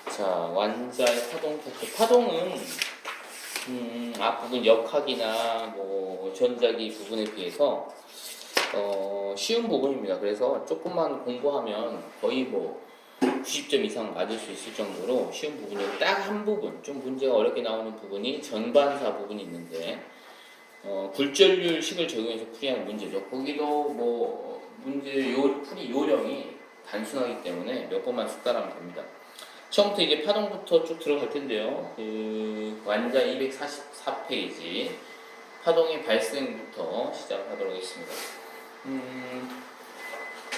자, 완자의 파동 테스트. 파동은 앞부분 역학이나 뭐 전자기 부분에 비해서 쉬운 부분입니다. 그래서 조금만 공부하면 거의 뭐 90점 이상 맞을 수 있을 정도로 쉬운 부분이고, 딱 한 부분 좀 문제가 어렵게 나오는 부분이 전반사 부분이 있는데, 굴절률 식을 적용해서 풀이하는 문제죠. 거기도 뭐 문제 풀이 요령이 단순하기 때문에 몇 번만 숙달하면 됩니다. 처음부터 이제 파동부터 쭉 들어갈 텐데요. 그 완자 244페이지 파동의 발생부터 시작하도록 하겠습니다.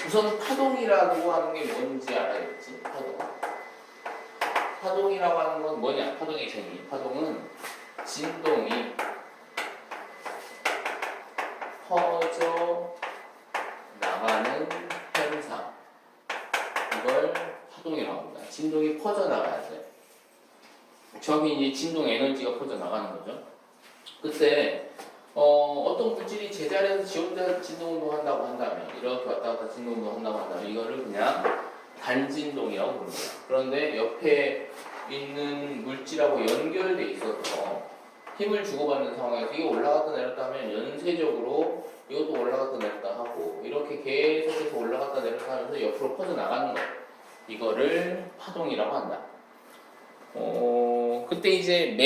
우선 파동이라고 하는 게 뭔지 알아야겠지. 파동이라고 하는 건 뭐냐? 파동의 정의. 파동은 진동이 퍼져 나가는 현상, 이걸 파동이라고 합니다. 진동이 퍼져 나가야 돼. 저기 이제 진동 에너지가 퍼져 나가는 거죠. 그때 어떤 물질이 제자리에서 지 혼자 진동 운동한다고 한다면, 이렇게 왔다 갔다 진동 운동한다고 한다면 이거를 그냥 단진동이라고 부릅니다. 그런데 옆에 있는 물질하고 연결돼 있어서 힘을 주고받는 상황에서 이게 올라갔다 내렸다 하면 연쇄적으로 이것도 올라갔다 내렸다 하고, 이렇게 계속해서 올라갔다 내렸다 하면서 옆으로 퍼져 나가는 거, 이거를 파동이라고 한다. 그때 이제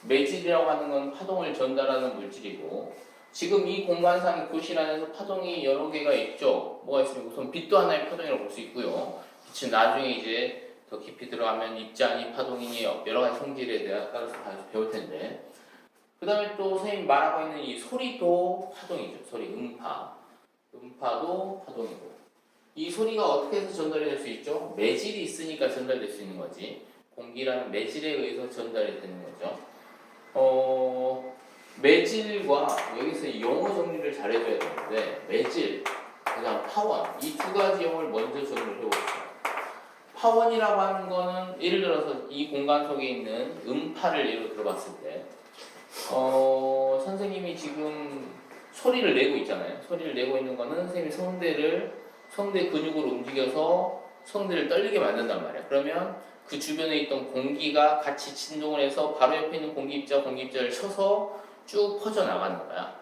매질이라고 하는 건 파동을 전달하는 물질이고, 지금 이 공간상 교실 안에서 파동이 여러 개가 있죠. 뭐가 있습니까? 우선 빛도 하나의 파동이라고 볼 수 있고요. 빛은 나중에 이제 더 깊이 들어가면 입자니 파동이니 여러 가지 성질에 따라서 배울 텐데, 그 다음에 또 선생님이 말하고 있는 이 소리도 파동이죠. 소리, 음파도 파동이고, 이 소리가 어떻게 해서 전달이 될 수 있죠? 매질이 있으니까 전달될 수 있는 거지. 공기라는 매질에 의해서 전달이 되는 거죠. 매질과, 여기서 용어 정리를 잘 해줘야 되는데, 매질, 그다음 파원, 이 두 가지 용어를 먼저 정리를 해봅시다. 파원이라고 하는 거는 예를 들어서 이 공간 속에 있는 음파를 예로 들어봤을 때, 선생님이 지금 소리를 내고 있잖아요. 소리를 내고 있는 거는 선생님이 성대 근육을 움직여서 성대를 떨리게 만든단 말이야. 그러면 그 주변에 있던 공기가 같이 진동을 해서 바로 옆에 있는 공기입자를 쳐서 쭉 퍼져 나가는 거야.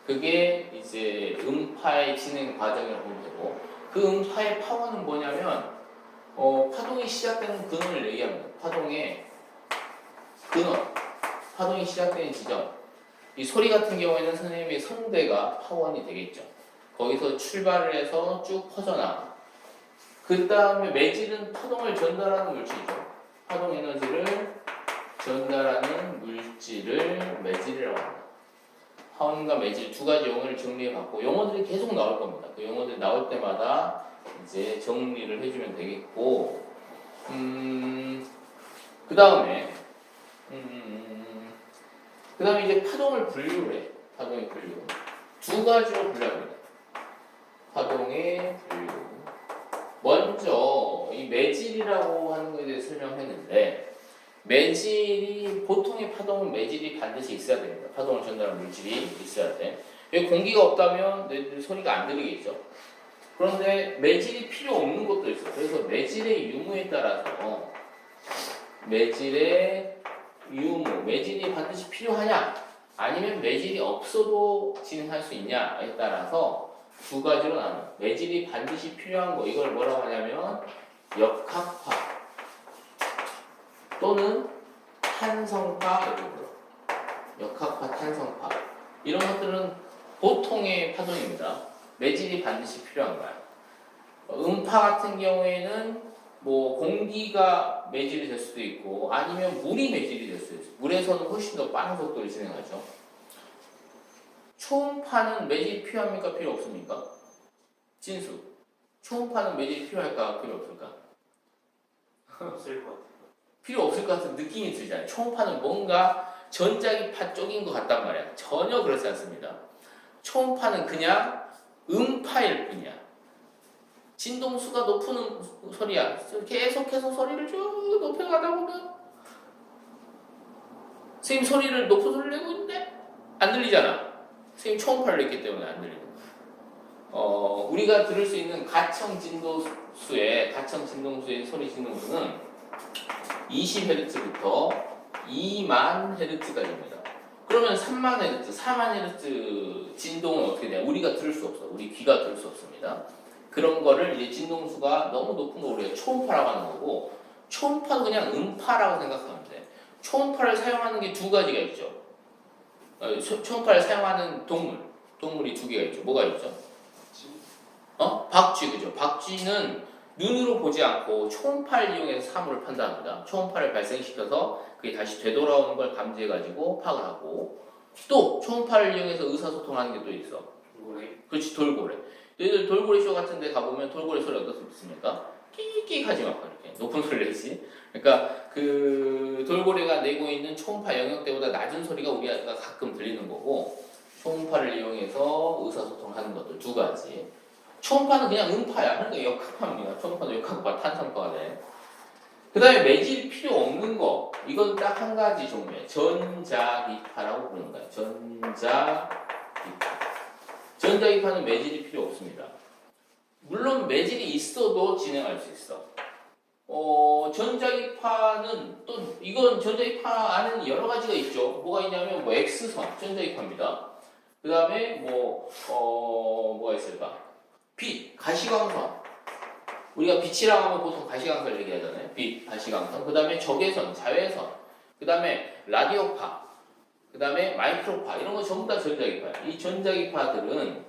그게 이제 음파의 진행 과정이라고 보면 되고, 그 음파의 파워는 뭐냐면 파동이 시작되는 근원을 얘기합니다. 파동의 근원, 파동이 시작되는 지점. 이 소리 같은 경우에는 선생님의 성대가 파원이 되겠죠. 거기서 출발을 해서 쭉 퍼져나가. 그 다음에 매질은 파동을 전달하는 물질이죠. 파동 에너지를 전달하는 물질을 매질이라고 합니다. 파원과 매질 두 가지 용어를 정리해봤고, 용어들이 계속 나올 겁니다. 그 용어들이 나올 때마다 이제 정리를 해주면 되겠고, 그 다음에 이제 파동을 분류해. 파동의 분류. 두 가지로 분류합니다. 파동의 분류. 먼저 이 매질이라고 하는 것에 대해 설명했는데, 매질이, 보통의 파동은 매질이 반드시 있어야 됩니다. 파동을 전달하는 물질이 있어야 돼. 왜? 공기가 없다면 내 소리가 안 들리겠죠. 그런데 매질이 필요 없는 것도 있어요. 그래서 매질의 유무에 따라서, 매질의 유무, 매질이 반드시 필요하냐, 아니면 매질이 없어도 진행할 수 있냐에 따라서 두 가지로 나눠요. 매질이 반드시 필요한 거, 이걸 뭐라고 하냐면 역학파 또는 탄성파, 이렇게 불러요. 역학파, 탄성파, 이런 것들은 보통의 파동입니다. 매질이 반드시 필요한 거야. 음파 같은 경우에는 뭐 공기가 매질이 될 수도 있고, 아니면 물이 매질이 될 수도 있어요. 물에서는 훨씬 더 빠른 속도로 진행하죠. 초음파는 매질이 필요합니까? 필요 없습니까? 진수, 초음파는 매질이 필요할까? 필요 없을까? 없을 것 같아요. 필요 없을 것 같은 느낌이 들잖아요. 초음파는 뭔가 전자기파 쪽인 것 같단 말이야. 전혀 그렇지 않습니다. 초음파는 그냥 음파일 뿐이야. 진동수가 높은 소리야. 계속해서 소리를 쭉 높여가다 보면, 선생님 소리를 높은 소리를 내고 있는데 안 들리잖아. 선생님 초음파를 냈기 때문에 안 들리는 거야. 우리가 들을 수 있는 가청 진동수의 소리 진동수는 20Hz부터 2만 Hz까지입니다. 그러면 3만 Hz, 4만 Hz 진동은 어떻게 돼요? 우리가 들을 수 없어. 우리 귀가 들을 수 없습니다. 그런 거를 이제 진동수가 너무 높은 거 우리가 초음파라고 하는 거고, 초음파도 그냥 음파라고 생각하면 돼. 초음파를 사용하는 게 두 가지가 있죠. 초음파를 사용하는 동물이 두 개가 있죠. 뭐가 있죠? 박쥐, 그죠? 박쥐는 눈으로 보지 않고 초음파를 이용해서 사물을 판단합니다. 초음파를 발생시켜서 그게 다시 되돌아오는 걸 감지해가지고 파악을 하고, 또 초음파를 이용해서 의사소통하는 게 또 있어. 돌고래. 그렇지, 돌고래. 너희들 돌고래 쇼 같은 데 가보면 돌고래 소리 어떻습니까? 끼익 하지 막 이렇게 높은 소리를 내지. 그러니까 그 돌고래가 내고 있는 초음파 영역대보다 낮은 소리가 우리가 가끔 들리는 거고, 초음파를 이용해서 의사소통하는 것들 두 가지. 초음파는 그냥 음파야. 그러니까 역학파입니다. 초음파도 역학파, 탄성파가 돼. 그 다음에 매질이 필요 없는 거. 이건 딱 한 가지 종류예요. 전자기파라고 부르는 거예요. 전자기파. 전자기파는 매질이 필요 없습니다. 물론 매질이 있어도 진행할 수 있어. 전자기파는 또 이건 전자기파 안에는 여러 가지가 있죠. 뭐가 있냐면 뭐 X선 전자기파입니다. 그 다음에 뭐가 있을까? 빛, 가시광선. 우리가 빛이라고 하면 보통 가시광선을 얘기하잖아요. 빛, 가시광선. 그 다음에 적외선, 자외선. 그 다음에 라디오파. 그 다음에 마이크로파. 이런 거 전부 다 전자기파예요. 이 전자기파들은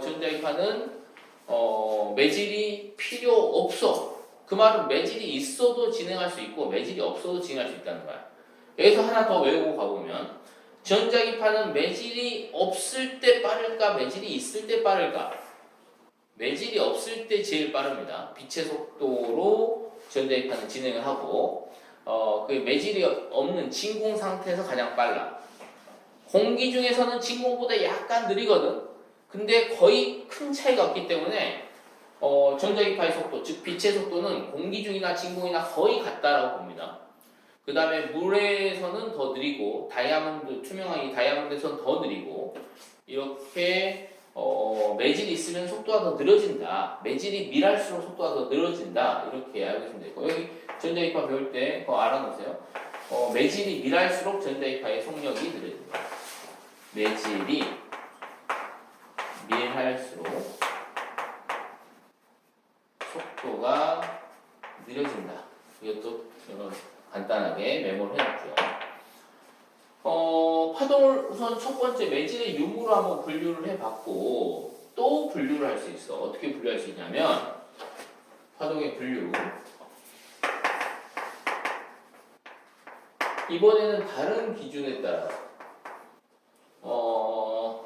전자기파는 매질이 필요 없어. 그 말은 매질이 있어도 진행할 수 있고 매질이 없어도 진행할 수 있다는 거야. 여기서 하나 더 외우고 가보면 전자기파는 매질이 없을 때 빠를까 매질이 있을 때 빠를까? 매질이 없을 때 제일 빠릅니다. 빛의 속도로 전자기파는 진행을 하고 그 매질이 없는 진공 상태에서 가장 빨라. 공기 중에서는 진공보다 약간 느리거든. 근데 거의 큰 차이가 없기 때문에 전자기파의 속도, 즉 빛의 속도는 공기 중이나 진공이나 거의 같다라고 봅니다. 그 다음에 물에서는 더 느리고 다이아몬드, 투명한 이 다이아몬드에서는 더 느리고 이렇게 매질이 있으면 속도가 더 느려진다. 매질이 밀할수록 속도가 더 늘어진다. 이렇게 알고 되고 여기 전자기파 배울 때 그거 알아놓으세요. 매질이 밀할수록 전자기파의 속력이 느려진다. 매질이 밀할수록 속도가 느려진다. 이것도 간단하게 메모를 해놓고요. 파동을 우선 첫 번째 매질의 유무로 한번 분류를 해봤고 또 분류를 할 수 있어. 어떻게 분류할 수 있냐면 파동의 분류. 이번에는 다른 기준에 따라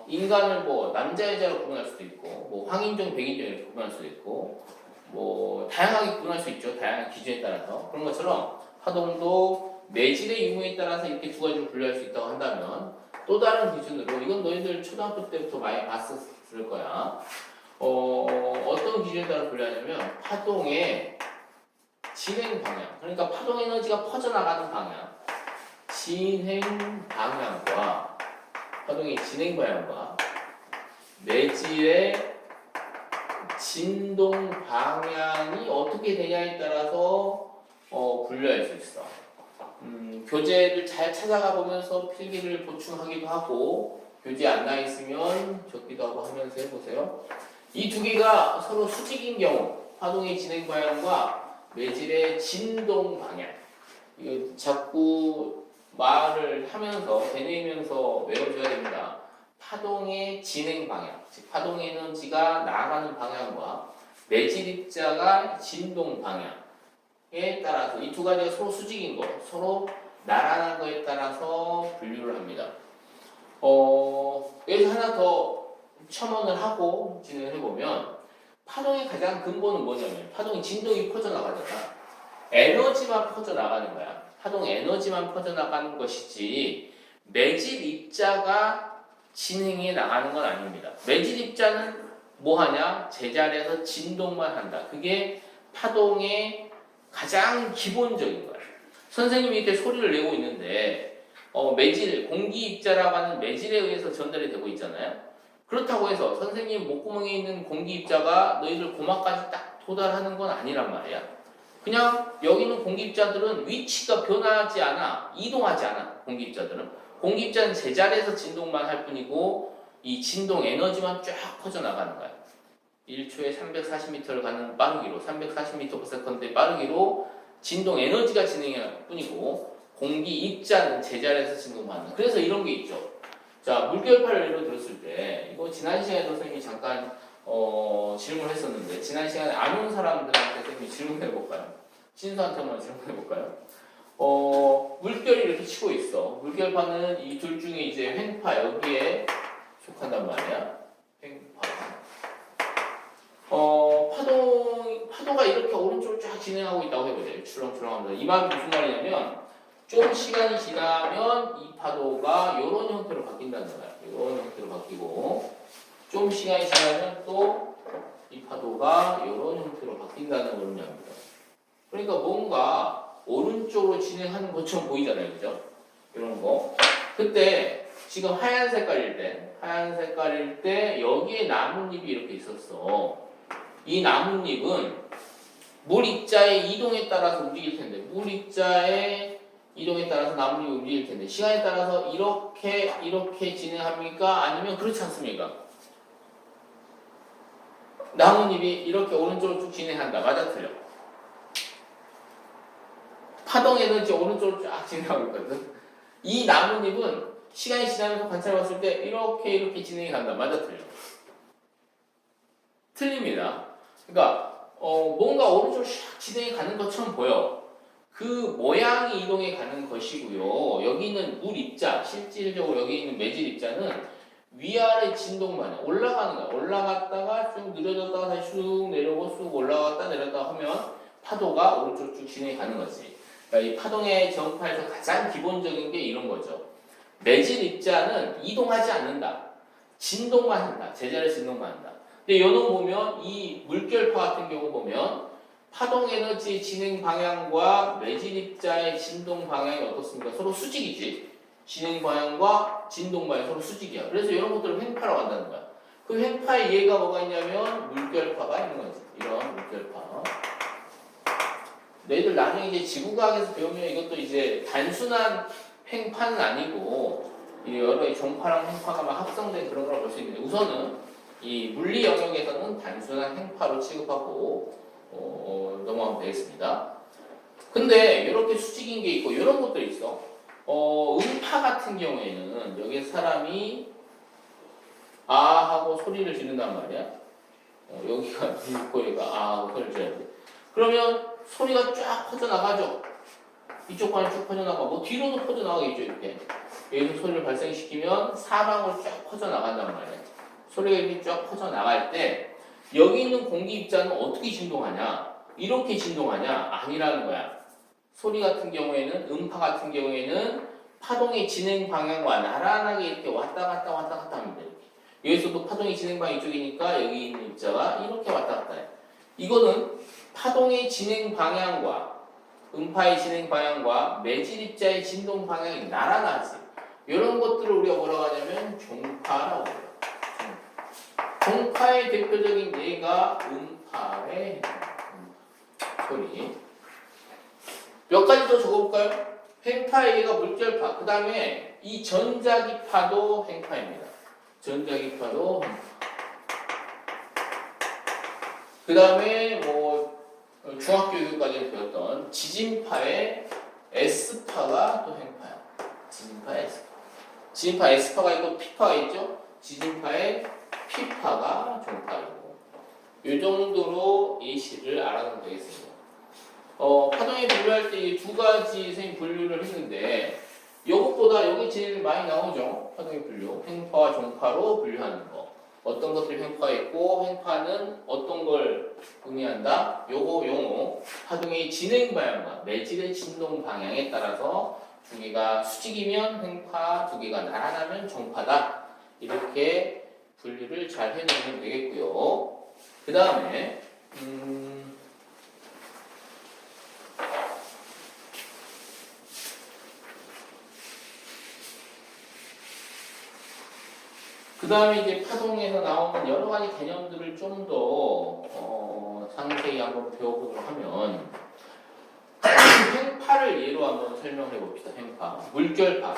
인간을 뭐 남자 여자로 구분할 수도 있고 뭐 황인종 백인종 이렇게 구분할 수도 있고 뭐 다양하게 구분할 수 있죠. 다양한 기준에 따라서. 그런 것처럼 파동도 매질의 유무에 따라서 이렇게 두 가지로 분류할 수 있다고 한다면 또 다른 기준으로 이건 너희들 초등학교 때부터 많이 봤었을 거야. 어떤 기준에 따라 분류하냐면 파동의 진행 방향, 그러니까 파동 에너지가 퍼져나가는 방향, 진행 방향과 파동의 진행 방향과 매질의 진동 방향이 어떻게 되냐에 따라서 분류할 수 있어. 교재를 잘 찾아가 보면서 필기를 보충하기도 하고 교재 안 나 있으면 적기도 하고 하면서 해보세요. 이 두 개가 서로 수직인 경우 파동의 진행 방향과 매질의 진동 방향 이거 자꾸 말을 하면서 되뇌이면서 외워줘야 됩니다. 파동의 진행 방향, 즉 파동의 에너지가 나아가는 방향과 매질 입자가 진동 방향에 따라서 이 두 가지가 서로 수직인 거, 서로 나란한 거에 따라서 분류를 합니다. 여기서 하나 더 첨언을 하고 진행을 해보면 파동의 가장 근본은 뭐냐면 파동이 진동이 퍼져나가잖아. 에너지만 퍼져나가는 거야. 파동 에너지만 퍼져나가는 것이지 매질 입자가 진행해 나가는 건 아닙니다. 매질 입자는 뭐 하냐? 제자리에서 진동만 한다. 그게 파동의 가장 기본적인 거야. 선생님이 이렇게 소리를 내고 있는데 매질, 공기 입자라고 하는 매질에 의해서 전달이 되고 있잖아요. 그렇다고 해서 선생님 목구멍에 있는 공기 입자가 너희들 고막까지 딱 도달하는 건 아니란 말이야. 그냥 여기 있는 공기입자들은 위치가 변하지 않아. 이동하지 않아. 공기입자들은. 공기입자는 제자리에서 진동만 할 뿐이고 이 진동 에너지만 쫙 퍼져나가는 거야. 1초에 340m를 가는 빠르기로 340m/s의 빠르기로 진동 에너지가 진행할 뿐이고 공기 입자는 제자리에서 진동한다. 그래서 이런 게 있죠. 자, 물결파를 예로 들었을 때 이거 지난 시간에 선생님이 잠깐 질문했었는데 지난 시간에 안 온 사람들한테 선생님이 질문해볼까요? 신수한테만 질문해볼까요? 물결이 이렇게 치고 있어. 물결파는 이 둘 중에 이제 횡파 여기에 속한단 말이야. 횡파. 파도가 이렇게 오른쪽으로 쫙 진행하고 있다고 해보세요. 출렁출렁하면서. 이 말은 무슨 말이냐면, 좀 시간이 지나면 이 파도가 이런 형태로 바뀐다는 거야. 이런 형태로 바뀌고, 좀 시간이 지나면 또 이 파도가 이런 형태로 바뀐다는 걸 의미합니다. 그러니까 뭔가 오른쪽으로 진행하는 것처럼 보이잖아요. 그죠? 이런 거. 그때 지금 하얀 색깔일 때 여기에 나뭇잎이 이렇게 있었어. 이 나뭇잎은 물 입자의 이동에 따라서 움직일 텐데, 물 입자의 이동에 따라서 나뭇잎이 움직일 텐데, 시간에 따라서 이렇게 진행합니까? 아니면 그렇지 않습니까? 나뭇잎이 이렇게 오른쪽으로 쭉 진행한다. 맞아, 틀려? 파동 에너지 오른쪽으로 쫙 진행하고 있거든. 이 나뭇잎은 시간이 지나면서 관찰해봤을 때 이렇게 진행이 간다. 맞아, 틀려? 틀립니다. 그러니까 뭔가 오른쪽으로 샥 진행이 가는 것처럼 보여. 그 모양이 이동해 가는 것이고요. 여기 있는 물 입자, 실질적으로 여기 있는 매질 입자는 위아래 진동만 올라가는 거야. 올라갔다가 쭉 느려졌다가 다시 쑥 내려오고 쑥 올라갔다 내렸다 하면 파도가 오른쪽으로 쭉 진행해 가는 거지. 그러니까 이 파동의 전파에서 가장 기본적인 게 이런 거죠. 매질 입자는 이동하지 않는다. 진동만 한다. 제자리 진동만 한다. 근데 요놈 보면 이 물결파 같은 경우 보면 파동 에너지 진행 방향과 매질 입자의 진동 방향이 어떻습니까? 서로 수직이지. 진행 방향과 진동 방향이 서로 수직이야. 그래서 이런 것들을 횡파라고 한다는 거야. 그 횡파의 예가 뭐가 있냐면 물결파가 있는 거지. 이런 물결파. 너희들 나중에 이제 지구과학에서 배우면 이것도 이제 단순한 횡파는 아니고 여러 종파랑 횡파가 막 합성된 그런 걸 볼 수 있는데 우선은 이 물리 영역에서는 단순한 횡파로 취급하고 넘어가면 되겠습니다. 근데 이렇게 수직인 게 있고 이런 것들이 있어. 음파 같은 경우에는 여기 사람이 아 하고 소리를 지른단 말이야. 여기가 눕고 얘가 아 하고 소리를 지르야 돼. 그러면 소리가 쫙 퍼져나가죠. 이쪽 관이 쭉 퍼져나가. 뭐 뒤로도 퍼져나가겠죠. 이렇게. 여기서 소리를 발생시키면 사방으로 쫙 퍼져나간단 말이야. 소리가 이렇게 쫙 퍼져나갈 때 여기 있는 공기 입자는 어떻게 진동하냐? 이렇게 진동하냐? 아니라는 거야. 소리 같은 경우에는 음파 같은 경우에는 파동의 진행 방향과 나란하게 이렇게 왔다 갔다 하면 돼. 여기서도 파동의 진행 방향 이쪽이니까 여기 있는 입자가 이렇게 왔다 갔다 해. 이거는 파동의 진행 방향과 음파의 진행 방향과 매질 입자의 진동 방향이 나란하지. 이런 것들을 우리가 뭐라고 하냐면 종파라고 해요. 종파의 대표적인 예가 음파의 소리. 몇 가지 더 적어볼까요? 횡파의 예가 물결파. 그 다음에 이 전자기파도 횡파입니다. 전자기파도 횡파. 그 다음에 뭐 중학교 교육까지 배웠던 지진파의 S파가 또 횡파야. 지진파의 S파. 지진파 S파가 있고 P파가 있죠? 지진파의 P파가 종파이고. 이 정도로 예시를 알아두면 되겠습니다. 파동에 분류할 때 두 가지 선생님 분류를 했는데 이것보다 여기 제일 많이 나오죠. 파동의 분류. 횡파와 종파로 분류하는 거. 어떤 것들이 횡파가 있고 횡파는 어떤 걸 의미한다? 요거 용어. 파동의 진행 방향과 매질의 진동 방향에 따라서 두 개가 수직이면 횡파, 두 개가 나란하면 종파다. 이렇게 분류를 잘 해놓으면 되겠고요. 그 다음에 그 다음에 이제 파동에서 나오는 여러 가지 개념들을 좀 더 상세히 한번 배워보도록 하면 한번 설명해 봅시다. 횡파. 물결파.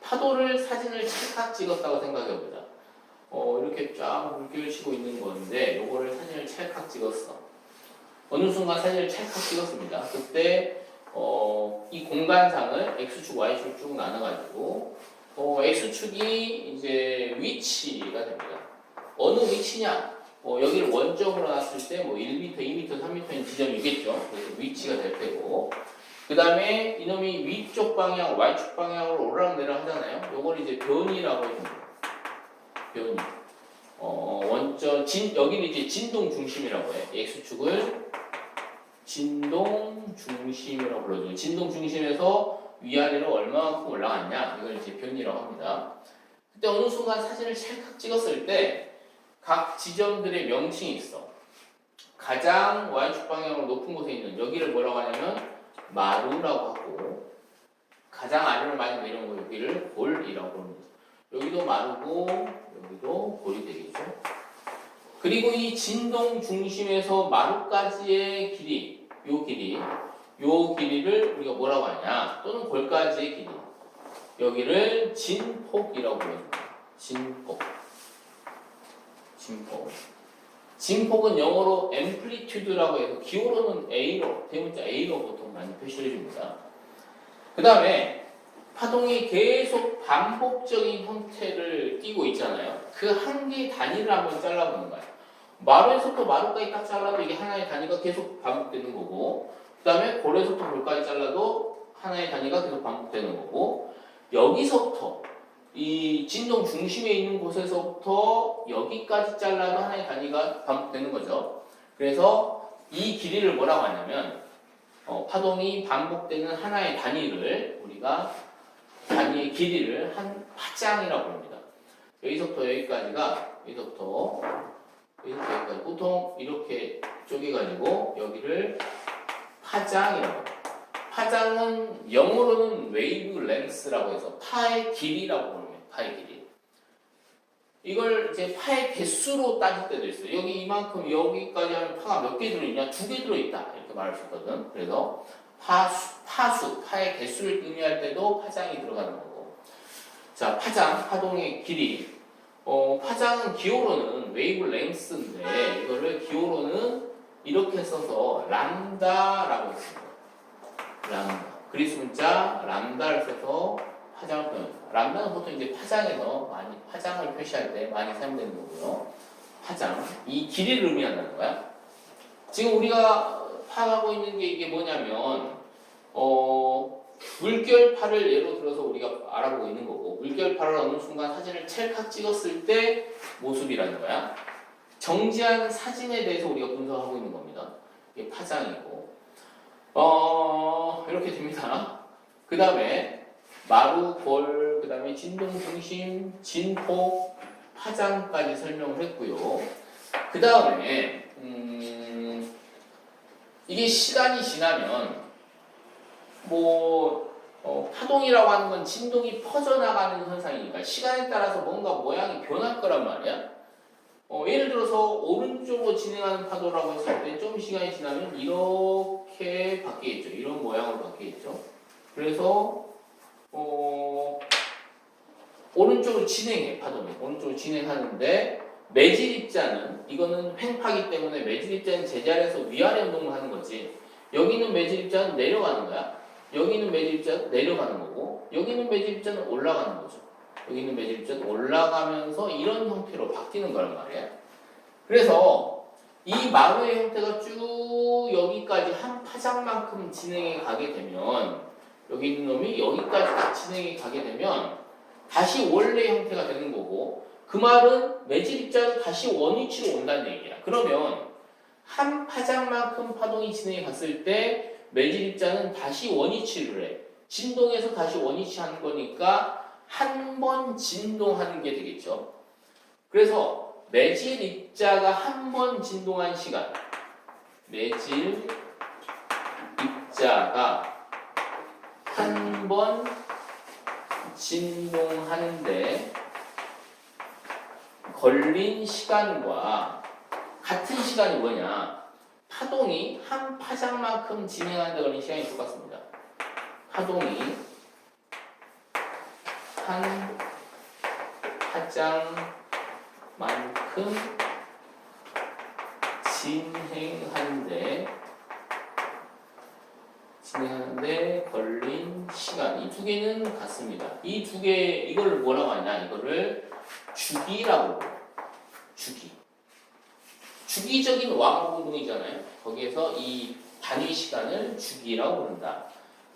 파도를 사진을 찰칵 찍었다고 생각해 보자. 이렇게 쫙 물결 치고 있는 건데 요거를 사진을 찰칵 찍었어. 어느 순간 사진을 찰칵 찍었습니다. 그때 이 공간상을 X축, Y축 쭉 나눠가지고 X축이 이제 위치가 됩니다. 어느 위치냐? 여기를 원점으로 놨을 때 뭐 1m, 2m, 3m인 지점이겠죠. 그래서 위치가 될 테고 그 다음에 이놈이 위쪽 방향, Y축 방향으로 오르락내리락 하잖아요. 요걸 이제 변이라고 해줍니다. 변이. 여기는 이제 진동 중심이라고 해. X축을 진동 중심이라고 불러줘요. 진동 중심에서 위아래로 얼마만큼 올라갔냐? 이걸 이제 변이라고 합니다. 그때 어느 순간 사진을 찰칵 찍었을 때 각 지점들의 명칭이 있어. 가장 Y축 방향으로 높은 곳에 있는 여기를 뭐라고 하냐면 마루라고 하고 가장 아래로 많이 내려온 거 여기를 골이라고 합니다. 여기도 마루고 여기도 골이 되겠죠. 그리고 이 진동 중심에서 마루까지의 길이, 요 길이를 우리가 뭐라고 하냐? 또는 골까지의 길이. 여기를 진폭이라고 부릅니다. 진폭은 영어로 amplitude라고 해서 기호로는 A로, 대문자 A로 보통 많이 표시를 해줍니다. 그 다음에 파동이 계속 반복적인 형태를 띠고 있잖아요. 그 한 개의 단위를 한번 잘라보는 거예요. 마루에서부터 마루까지 딱 잘라도 이게 하나의 단위가 계속 반복되는 거고 그 다음에 골에서부터 골까지 잘라도 하나의 단위가 계속 반복되는 거고 여기서부터 이 진동 중심에 있는 곳에서부터 여기까지 잘라도 하나의 단위가 반복되는 거죠. 그래서 이 길이를 뭐라고 하냐면 파동이 반복되는 하나의 단위를 우리가 단위의 길이를 한 파장이라고 합니다. 여기서부터 여기까지가 여기서부터 여기까지 보통 이렇게 쪼개가지고 여기를 파장이라고 합니다. 파장은 영어로는 웨이브 랭스라고 해서 파의 길이라고 부릅니다. 파의 길이. 이걸 이제 파의 개수로 따질 때도 있어요. 여기 이만큼 여기까지 하면 파가 몇 개 들어있냐? 2개 들어있다. 이렇게 말할 수 있거든. 그래서 파의 개수를 의미할 때도 파장이 들어가는 거고. 자, 파동의 길이. 파장은 기호로는 웨이브 랭스인데 이거를 기호로는 이렇게 써서 람다라고 했습니다. 람다. 그리스 문자 람다를 써서 파장을 표현합니다. 람다는 보통 이제 파장에서 많이 파장을 표시할 때 많이 사용되는 거고요. 파장. 이 길이를 의미한다는 거야. 지금 우리가 파악하고 있는 게 이게 뭐냐면 물결파를 예로 들어서 우리가 알아보고 있는 거고 물결파를 어느 순간 사진을 찰칵 찍었을 때 모습이라는 거야. 정지한 사진에 대해서 우리가 분석하고 있는 겁니다. 이게 파장이고 이렇게 됩니다. 그 다음에 마루, 골, 그 다음에 진동 중심, 진폭, 파장까지 설명을 했고요. 그 다음에 이게 시간이 지나면 파동이라고 하는 건 진동이 퍼져나가는 현상이니까 시간에 따라서 뭔가 모양이 변할 거란 말이야. 예를 들어서 오른쪽으로 진행하는 파도라고 했을 때 좀 시간이 지나면 이렇게 바뀌겠죠. 이런 모양으로 바뀌겠죠. 그래서 오른쪽으로 진행해 파동이. 오른쪽으로 진행하는데 매질 입자는 이거는 횡파기 때문에 매질 입자는 제자리에서 위아래 운동을 하는 거지. 여기는 매질 입자는 내려가는 거야. 여기는 매질 입자는 내려가는 거고 여기는 매질 입자는 올라가는 거죠. 여기 있는 매질 입자는 올라가면서 이런 형태로 바뀌는 거란 말이야. 그래서 이 마루의 형태가 쭉 여기까지 한 파장만큼 진행해 가게 되면 여기 있는 놈이 여기까지 딱 진행해 가게 되면 다시 원래 형태가 되는 거고 그 말은 매질 입자는 다시 원위치로 온다는 얘기야. 그러면 한 파장만큼 파동이 진행해 갔을 때 매질 입자는 다시 원위치를 해. 진동에서 다시 원위치 하는 거니까 한 번 진동하는 게 되겠죠. 그래서 매질 입자가 한 번 진동한 시간, 매질 입자가 한 번 진동하는데 걸린 시간과 같은 시간이 뭐냐? 파동이 한 파장만큼 진행하는데 걸린 시간이 똑같습니다. 파동이 한 파장만큼 진행하는데 걸린 시간, 이 두 개는 같습니다. 이 두 개, 이걸 뭐라고 하냐? 이거를 주기라고 해요. 주기적인 왕복 운동이잖아요. 거기에서 이 단위 시간을 주기라고 부른다.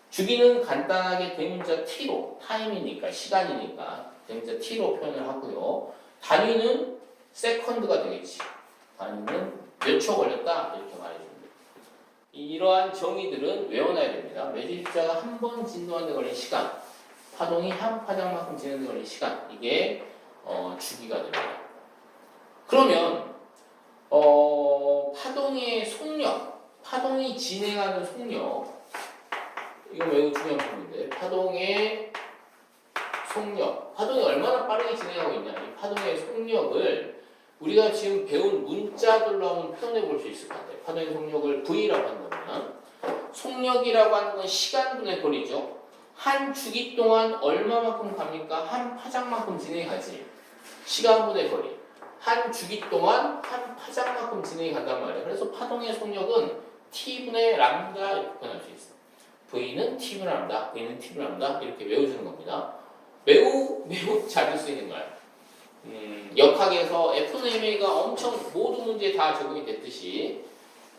주기는 간단하게 대문자 t로, 타임이니까 시간이니까 대문자 t로 표현을 하고요. 단위는 세컨드가 되겠지. 단위는 몇 초 걸렸다 이렇게 말해줍니다. 이러한 정의들은 외워놔야 됩니다. 매질입자가 한 번 진동하는 데 걸린 시간, 파동이 한 파장만큼 진행하는 데 걸린 시간, 이게 주기가 됩니다. 그러면 파동의 속력, 파동이 진행하는 속력, 이거 매우 중요한 부분인데, 파동의 속력, 파동이 얼마나 빠르게 진행하고 있냐, 이 파동의 속력을 우리가 지금 배운 문자들로 한번 표현해 볼 수 있을 것 같아요. 파동의 속력을 V라고 한다면, 속력이라고 하는 건 시간분의 거리죠. 한 주기 동안 얼마만큼 갑니까? 한 파장만큼 진행하지. 시간분의 거리. 한 주기 동안 한 파장만큼 진행이 간단 말이에요. 그래서 파동의 속력은 T분의 람다 이렇게 표현할 수 있어요. V는 T분의 람다, V는 T분의 람다 이렇게 외워주는 겁니다. 매우 잘 쓸 수 있는 거예요. 역학에서 FMA가 엄청 모든 문제에 다 적용이 됐듯이,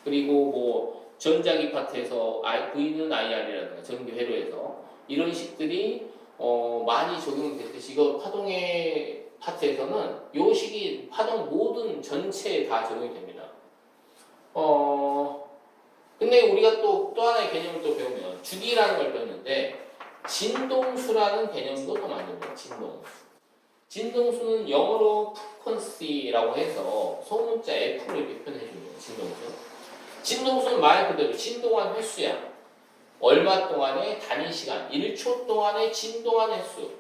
그리고 뭐 전자기 파트에서 V는 IR이라든가 전기 회로에서 이런 식들이 많이 적용이 됐듯이, 이거 파동의 파트에서는 요 식이 파동 모든 전체에 다 적용이 됩니다. 근데 우리가 또 하나의 개념을 또 배우면 주기라는 걸 배웠는데 진동수라는 개념도 또 만듭니다. 진동수는 영어로 frequency라고 해서 소문자 F로 이렇게 표현해 줍니다. 진동수는 말 그대로 진동한 횟수야. 얼마 동안의 단위 시간, 1초 동안의 진동한 횟수,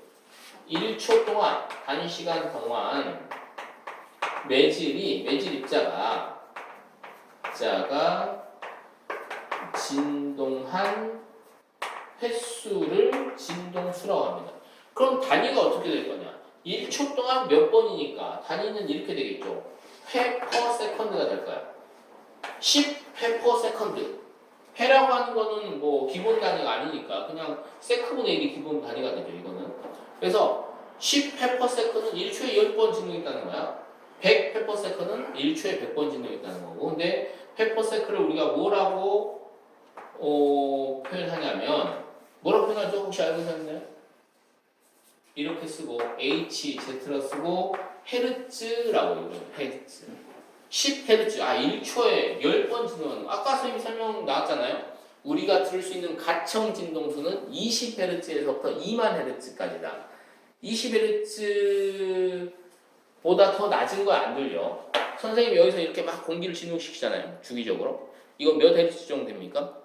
1초 동안 단위 시간 동안 매질 입자가 진동한 횟수를 진동수라고 합니다. 그럼 단위가 어떻게 될 거냐? 1초 동안 몇 번이니까 단위는 이렇게 되겠죠. 회 per second가 될 거야. 10회 per second. 회라고 하는 거는 뭐 기본 단위가 아니니까 그냥 세크분의 1이 기본 단위가 되죠. 이거는. 그래서 10회 per second는 1초에 10번 진동했다는 거야. 100회 per second는 1초에 100번 진동했다는 거고. 근데 회 per second를 우리가 뭐라고 표현하냐면, 뭐라고 표현하죠? 혹시 알고 계셨나요? 이렇게 쓰고 HZ로 쓰고 헤르츠라고 해요. 헤르츠. 10헤르츠. 1초에 10번 진동하는 거. 아까 선생님이 설명 나왔잖아요. 우리가 들을 수 있는 가청 진동수는 20헤르츠에서부터 2만 헤르츠까지다. 20헤르츠보다 더 낮은 거 안 들려. 선생님이 여기서 이렇게 막 공기를 진동시키잖아요. 주기적으로. 이거 몇 헤르츠 정도 됩니까?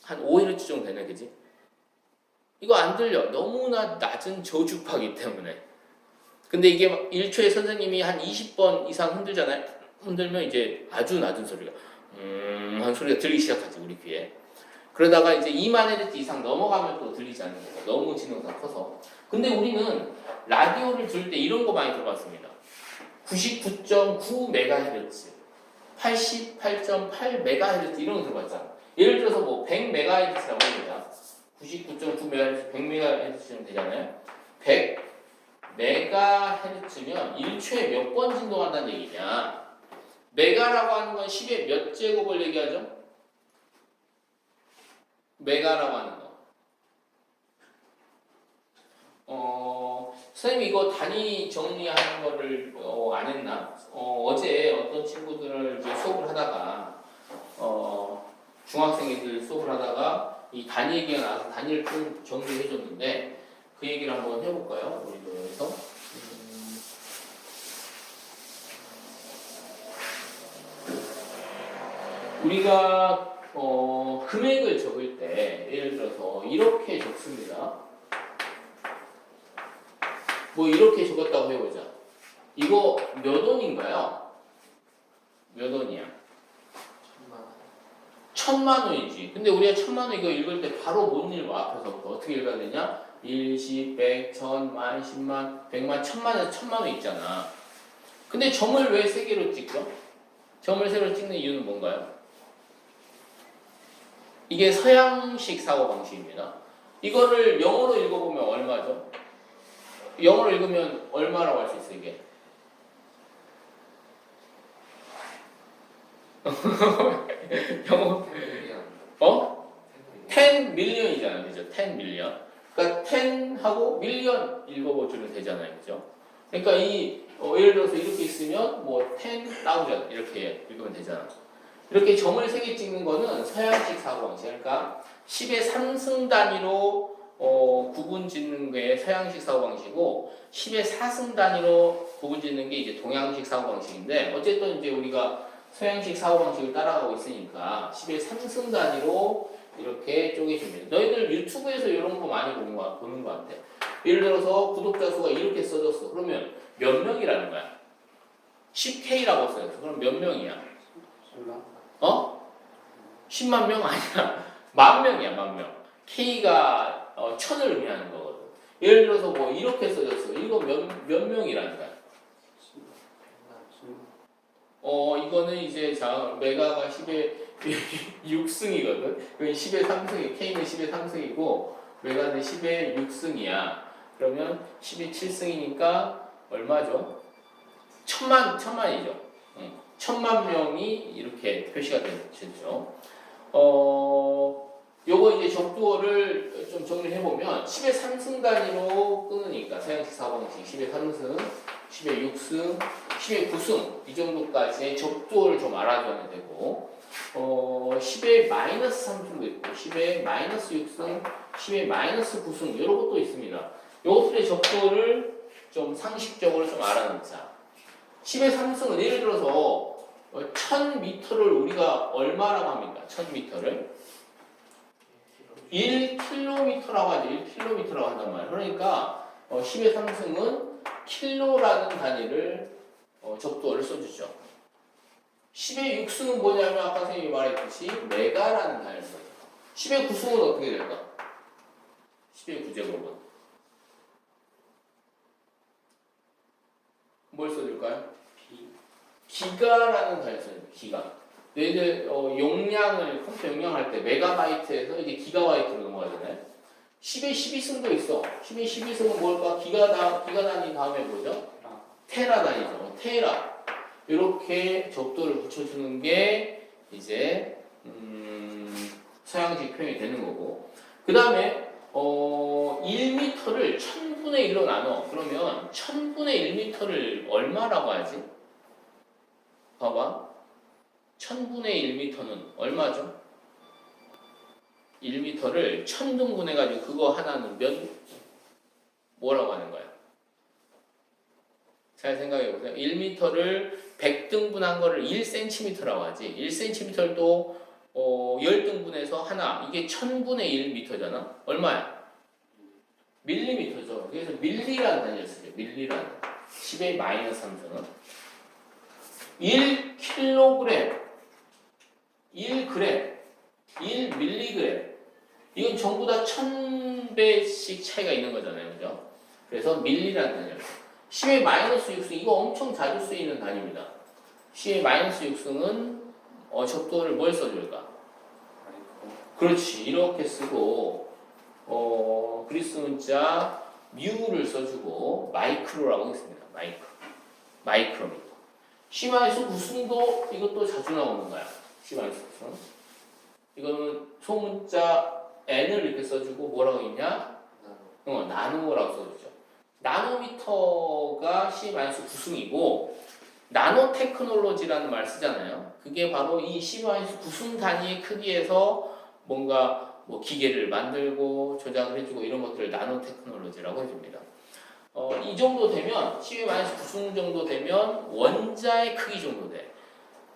한 5헤르츠 정도 되네, 그지? 이거 안 들려. 너무나 낮은 저주파기 때문에. 근데 이게 1초에 선생님이 한 20번 이상 흔들잖아요. 흔들면 이제 아주 낮은 소리가 하는 소리가 들리기 시작하지, 우리 귀에. 그러다가 이제 2만 헤르츠 이상 넘어가면 또 들리지 않는 거고, 너무 진동사가 커서. 근데 우리는 라디오를 들을 때 이런 거 많이 들어봤습니다. 99.9MHz, 88.8MHz 이런 거 들어봤잖아. 예를 들어서 뭐 100MHz라고 합니다. 99.9MHz, 100MHz 정도 되잖아요. 100MHz면 1초에 몇 번 진동한다는 얘기냐. 메가라고 하는 건 10의 몇 제곱을 얘기하죠? 메가라고 하는 거. 선생님 이거 단위 정리하는 거를 안 했나? 어제 어떤 친구들을 이제 수업을 하다가 중학생들 수업을 하다가 이 단위 얘기가 나와서 단위를 좀 정리해 줬는데 그 얘기를 한번 해볼까요? 우리도 여기서. 우리가 금액을 적을 때 예를 들어서 이렇게 적습니다. 뭐 이렇게 적었다고 해보자. 이거 몇 원인가요? 몇 원이야? 1000만 원. 1000만 원이지. 근데 우리가 1000만 원 이거 읽을 때 바로 못 읽어. 앞에서부터 어떻게 읽어야 되냐? 1, 10, 100, 1000, 만, 10만, 100만, 1000만에서 1000만 원 있잖아. 근데 점을 왜 3개로 찍죠? 점을 3개로 찍는 이유는 뭔가요? 이게 서양식 사고방식입니다. 이거를 영어로 읽어보면 얼마죠? 영어로 읽으면 얼마라고 할 수 있어, 이게? 영어, 어? 10 million이잖아, 그죠? 10 million. 그러니까 10하고 million 읽어보시면 되잖아요, 그죠? 그러니까 예를 들어서 이렇게 있으면 뭐 10,000 이렇게 읽으면 되잖아. 이렇게 점을 3개 찍는 거는 서양식 사고방식. 그러니까 10의 3승 단위로 구분 짓는 게 서양식 사고방식이고 10의 4승 단위로 구분 짓는 게 이제 동양식 사고방식인데 어쨌든 이제 우리가 서양식 사고방식을 따라가고 있으니까 10의 3승 단위로 이렇게 쪼개줍니다. 너희들 유튜브에서 이런 거 많이 보는 거 같아. 예를 들어서 구독자 수가 이렇게 써졌어. 그러면 몇 명이라는 거야? 10K라고 써졌어. 그럼 몇 명이야? 10만 명 아니야. 10,000명이야, 10,000명. K가 1000을 의미하는 거거든. 예를 들어서 뭐 이렇게 써졌어. 이거 몇 명이라는 거야? 이거는 이제 메가가 10의 6승이거든. 이건 10의 3승이, K는 10의 3승이고 메가는 10의 6승이야. 그러면 10의 7승이니까 얼마죠? 1000만이죠. 1000만 명이 이렇게 표시가 되죠. 요거 이제 적두어를 좀 정리를 해보면 10의 3승 단위로 끊으니까 서양식 사고방식 10의 3승, 10의 6승, 10의 9승 이 정도까지의 적두어를 좀 알아줘야 되고 10의 마이너스 3승도 있고 10의 마이너스 6승, 10의 마이너스 9승 이런 것도 있습니다. 요것들의 적두어를 좀 상식적으로 좀 알아놓자. 10의 3승은 예를 들어서 1000m를 우리가 얼마라고 합니까? 1000m를 1km라고 하죠. 1km라고 한단 말이에요. 그러니까 10의 3승은 킬로라는 단위를 적두어를 써주죠. 10의 6승은 뭐냐면 아까 선생님이 말했듯이 메가라는 단위를 써요. 10의 9승은 어떻게 될까? 10의 9제곱은 뭘 써줄까요? 기가라는 단위를 써요. 기가. 너희들 용량을 컴퓨터 용량할 때 메가바이트에서 이제 기가바이트로 넘어가잖아요. 10의 12승도 있어. 10의 12승은 뭘까? 기가 단위 다음에 뭐죠? 테라 단위죠. 테라. 이렇게 적도를 붙여주는 게 이제 서양식 표현이 되는 거고. 그 다음에 1m를 1000분의 1로 나눠. 그러면 1000분의 1m를 얼마라고 하지? 봐봐. 1000분의 1m는 얼마죠? 1m를 1000등분 해가지고 그거 하나는 뭐라고 하는 거야? 잘 생각해 보세요. 1m를 100등분한 거를 1cm라고 하지. 1cm를 또 10등분해서 하나. 이게 1000분의 1m잖아. 얼마야? 밀리미터죠. 그래서 밀리라는 단위를 쓰죠. 밀리라는. 10의 마이너스 3승은 1kg, 1g, 1mg. 이건 전부 다 1000배씩 차이가 있는 거잖아요. 그죠? 그래서 밀리라는 단위예요. 10의 마이너스 6승, 이거 엄청 자주 쓰이는 단위입니다. 10의 마이너스 6승은 적도를 뭘 써줄까? 그렇지. 이렇게 쓰고 그리스 문자 뮤를 써주고 마이크로라고 했습니다. 마이크로미터. 10마이너스 9승도 이것도 자주 나오는 거야. 10마이너스 9승. 이거는 소문자 n을 이렇게 써주고 뭐라고 했냐? 나노라고 써주죠. 나노미터가 10-9승이고 나노 테크놀로지라는 말 쓰잖아요. 그게 바로 이 10-9승 단위의 크기에서 뭔가 뭐 기계를 만들고 조작을 해주고 이런 것들을 나노 테크놀로지라고 해줍니다. 이 정도 되면 10-9승 정도 되면 원자의 크기 정도 돼.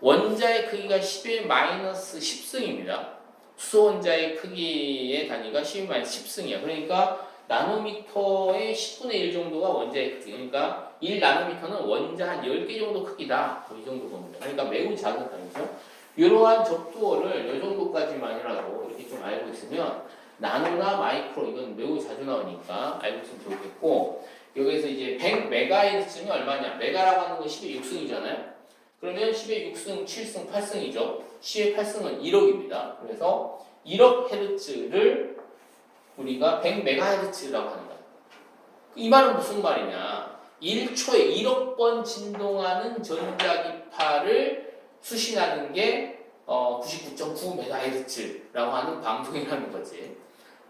원자의 크기가 10-10승입니다. 수소원자의 크기의 단위가 10-10승이야. 그러니까 나노미터의 10분의 1 정도가 원자의 크기. 그러니까 1나노미터는 원자 한 10개 정도 크기다. 이 정도 겁니다. 그러니까 매우 작은 단위죠. 이러한 적두어를 이 정도까지만이라도 이렇게 좀 알고 있으면 나노나 마이크로 이건 매우 자주 나오니까 알고 있으면 좋겠고 여기서 이제 100MHz면 얼마냐? 메가라고 하는 건 10의 6승이잖아요. 그러면 10의 6승, 7승, 8승이죠. 10의 8승은 1억입니다. 그래서 1억 헤르츠를 우리가 100MHz라고 하는 거야. 이 말은 무슨 말이냐? 1초에 1억 번 진동하는 전자기파를 수신하는 게 99.9MHz라고 하는 방송이라는 거지.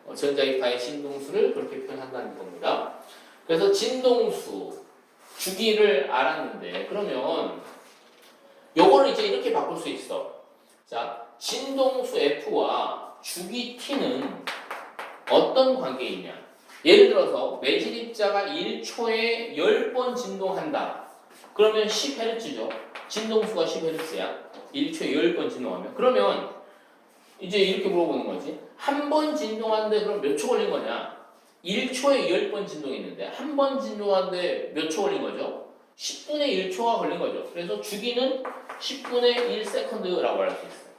전자기파의 진동수를 그렇게 표현한다는 겁니다. 그래서 진동수, 주기를 알았는데 그러면 요거를 이제 이렇게 바꿀 수 있어. 자, 진동수 F와 주기 T는 어떤 관계에 있냐? 예를 들어서 매질 입자가 1초에 10번 진동한다. 그러면 10Hz죠. 진동수가 10Hz야. 1초에 10번 진동하면. 그러면 이제 이렇게 물어보는 거지. 한 번 진동하는데 그럼 몇 초 걸린 거냐? 1초에 10번 진동했는데 한 번 진동하는데 몇 초 걸린 거죠? 10분의 1초가 걸린 거죠. 그래서 주기는 10분의 1세컨드라고 할 수 있어요.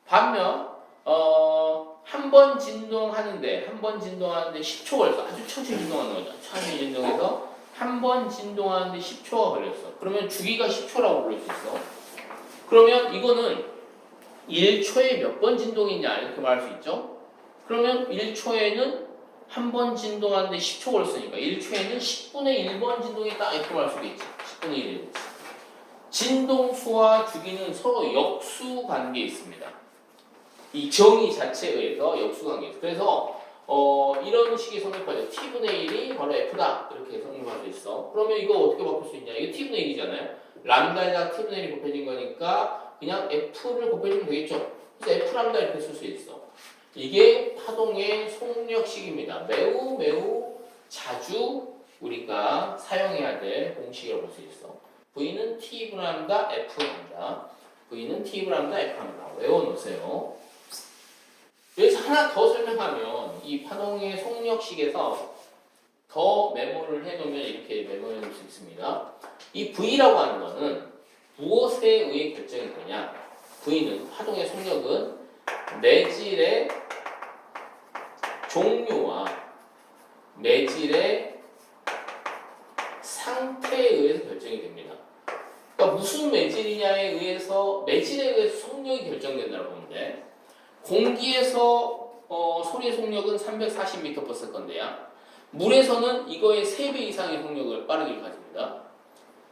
반면 한 번 진동하는데 10초 걸렸어. 아주 천천히 진동하는 거죠. 천천히 진동해서 한 번 진동하는데 10초가 걸렸어. 그러면 주기가 10초라고 부를 수 있어. 그러면 이거는 1초에 몇 번 진동했냐 이렇게 말할 수 있죠. 그러면 1초에는 한 번 진동하는데 10초 걸렸으니까 1초에는 10분의 1번 진동했다 이렇게 말할 수도 있지. 10분의 1. 진동수와 주기는 서로 역수 관계에 있습니다. 이 정의 자체에 의해서 역수 관계에 있어. 그래서 이런 식의 성립하죠. t분의 1이 바로 f다 이렇게 성립할 수 있어. 그러면 이거 어떻게 바꿀 수 있냐? 이거 t분의 1이잖아요. 람다에다 t분의 1이 곱해진 거니까 그냥 f를 곱해주면 되겠죠. 그래서 f 람다 이렇게 쓸 수 있어. 이게 파동의 속력식입니다. 매우 자주 우리가 사용해야 될 공식이라고 볼 수 있어. V는 T분 람다 F입니다. V는 T분 람다 F입니다. 외워놓으세요. 여기서 하나 더 설명하면 이 파동의 속력식에서 더 메모를 해놓으면 이렇게 메모해 놓을 수 있습니다. 이 V라고 하는 거는 무엇에 의해 결정이 되냐? V는 파동의 속력은 매질의 종류와 매질의 상태에 의해서 결정이 됩니다. 그러니까 무슨 매질이냐에 의해서 매질에 의해서 속력이 결정된다고 보면 돼. 공기에서 소리의 속력은 340m/s야. 물에서는 이거의 3배 이상의 속력을 빠르게 가집니다.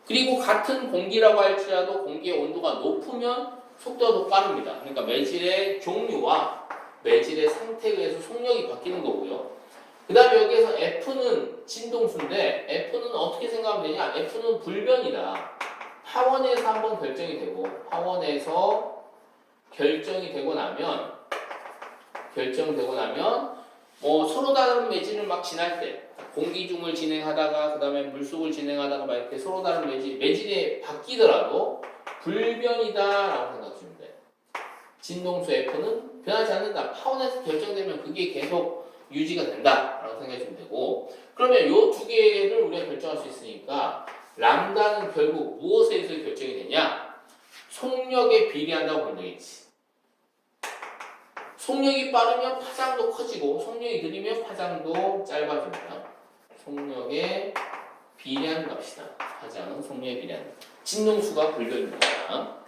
그리고 같은 공기라고 할지라도 공기의 온도가 높으면 속도가 더 빠릅니다. 그러니까 매질의 종류와 매질의 상태에 의해서 속력이 바뀌는 거고요. 그 다음에 여기에서 F는 진동수인데 F는 어떻게 생각하면 되냐? F는 불변이다. 하원에서 한번 결정이 되고 하원에서 결정되고 나면 서로 다른 매질을 막 지날 때 공기중을 진행하다가 그 다음에 물속을 진행하다가 막 이렇게 서로 다른 매질이 바뀌더라도 불변이다라고 생각하시면 돼. 진동수 F는 변하지 않는다. 파원에서 결정되면 그게 계속 유지가 된다라고 생각하시면 되고 그러면 이 두 개를 우리가 결정할 수 있으니까 람다는 결국 무엇에 의해서 결정이 되냐? 속력에 비례한다고 보면 되겠지. 속력이 빠르면 파장도 커지고 속력이 느리면 파장도 짧아집니다. 속력에 비례하는 값이다. 파장은 속력에 비례한다. 진동수가 불변입니다.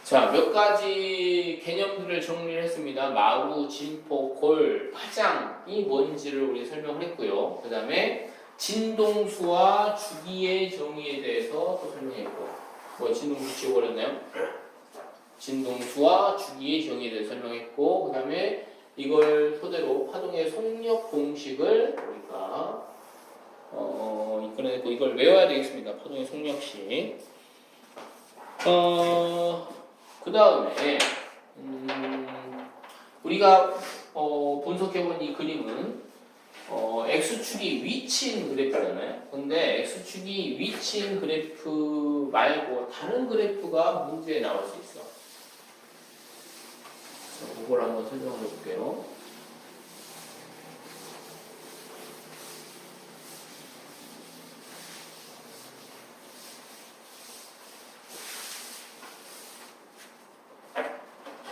자, 몇 가지 개념들을 정리를 했습니다. 마루, 진폭, 골, 파장이 뭔지를 우리 설명을 했고요. 그 다음에 진동수와 주기의 정의에 대해서 또 설명했고 진동수 지워버렸나요? 진동수와 주기의 정의에 대해서 설명했고 그 다음에 이걸 토대로 파동의 속력 공식을 우리가 이끌어냈고 이걸 외워야 되겠습니다. 파동의 속력식. 그 다음에 우리가 분석해본 이 그림은 X축이 위치인 그래프잖아요. 근데 X축이 위치인 그래프 말고 다른 그래프가 문제에 나올 수 있어. 그걸 한번 설명해 볼게요.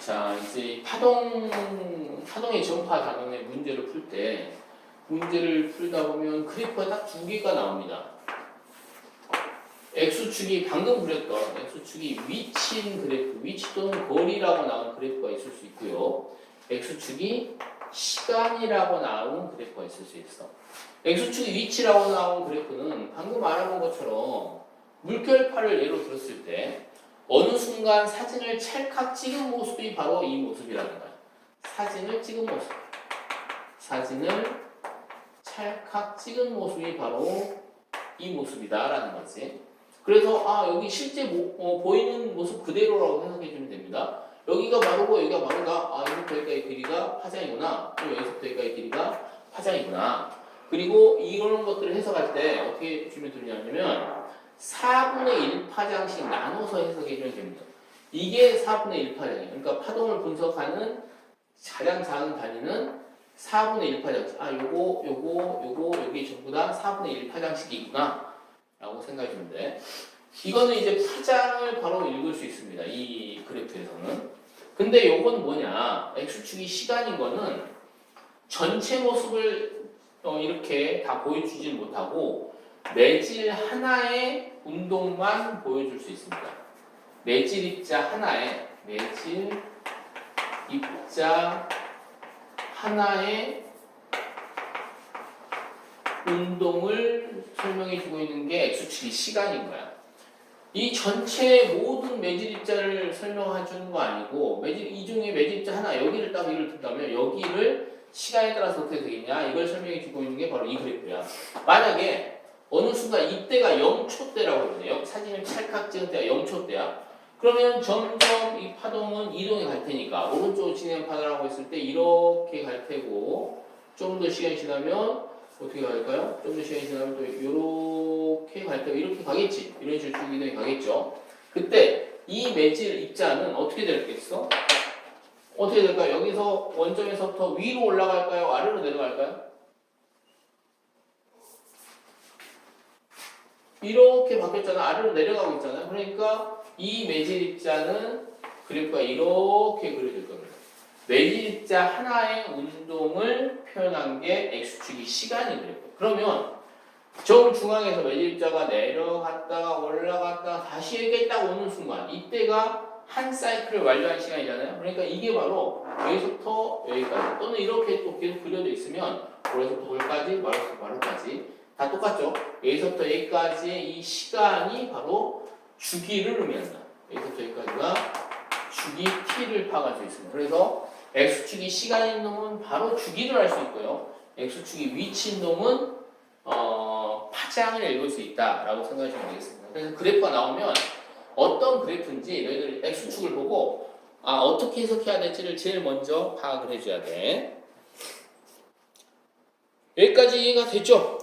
자, 이제 파동의 전파 단원의 문제를 풀다 보면 그래프가 딱 두 개가 나옵니다. X축이 방금 그렸던 X축이 위치인 그래프, 위치 또는 거리라고 나온 그래프가 있을 수 있고요. X축이 시간이라고 나온 그래프가 있을 수 있어. X축이 위치라고 나온 그래프는 방금 알아본 것처럼 물결파를 예로 들었을 때 어느 순간 사진을 찰칵 찍은 모습이 바로 이 모습이라는 거야. 사진을 찍은 모습. 사진을 찰칵 찍은 모습이 바로 이 모습이다라는 거지. 그래서 여기 실제 보이는 모습 그대로라고 해석해 주면 됩니다. 여기가 마르고 여기가 마르다. 여기서부터 여기까지 길이가 파장이구나. 또 여기서부터 여기까지 길이가 파장이구나. 그리고 이런 것들을 해석할 때 어떻게 주면 되냐면 4분의 1 파장씩 나눠서 해석해 주면 됩니다. 이게 4분의 1 파장이에요. 그러니까 파동을 분석하는 가장 작은 단위는 4분의 1 파장씩. 요거, 여기 전부 다 4분의 1 파장씩이 있구나. 라고 생각해 주면 돼. 이거는 이제 파장을 바로 읽을 수 있습니다. 이 그래프에서는. 근데 요건 뭐냐. X축이 시간인 거는 전체 모습을 이렇게 다 보여주질 못하고 매질 하나의 운동만 보여줄 수 있습니다. 매질 입자 하나의 운동을 설명해주고 있는 게 X축이 시간인 거야. 이 전체 모든 매질 입자를 설명해주는 거 아니고 이중에 매질 입자 하나 여기를 딱 예를 든다면 여기를 시간에 따라서 어떻게 되겠냐 이걸 설명해주고 있는 게 바로 이 그래프야. 만약에 어느 순간 이때가 0초 때라고 하거든요. 사진을 찰칵 찍은 때가 0초 때야. 그러면 점점 이 파동은 이동이 갈 테니까 오른쪽으로 진행 파동하고 있을 때 이렇게 갈 테고 좀 더 시간이 지나면 어떻게 갈까요? 좀 더 시간이 지나면 또 이렇게 갈 때가 이렇게 가겠지. 이런 식으로 쭉 이동이 가겠죠. 그때 이 매질 입자는 어떻게 되겠어? 어떻게 될까요? 여기서 원점에서부터 위로 올라갈까요? 아래로 내려갈까요? 이렇게 바뀌었잖아. 아래로 내려가고 있잖아요. 그러니까 이 매질 입자는 그래프가 이렇게 그려질 겁니다. 매질 입자 하나의 운동을 표현한 게 X축이 시간이 그래프. 그러면 정중앙에서 매질 입자가 내려갔다가 올라갔다가 다시 여기에 딱 오는 순간 이때가 한 사이클을 완료한 시간이잖아요. 그러니까 이게 바로 여기서부터 여기까지 또는 이렇게 또 계속 그려져 있으면 여기서부터 여기까지 마루부터 마루까지 다 똑같죠. 여기서부터 여기까지 이 시간이 바로 주기를 의미한다. 여기서부터 여기까지가 주기 t를 파악할 수 있습니다. 그래서 X축이 시간인 놈은 바로 주기를 알 수 있고요. X축이 위치인 놈은 파장을 읽을 수 있다라고 생각하시면 되겠습니다. 그래서 그래프가 나오면 어떤 그래프인지 너희들 X축을 보고 어떻게 해석해야 될지를 제일 먼저 파악을 해줘야 돼. 여기까지 이해가 됐죠?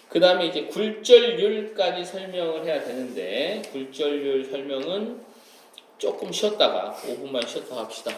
그 다음에 이제 굴절률까지 설명을 해야 되는데 굴절률 설명은 조금 쉬었다가 5분만 쉬었다 합시다.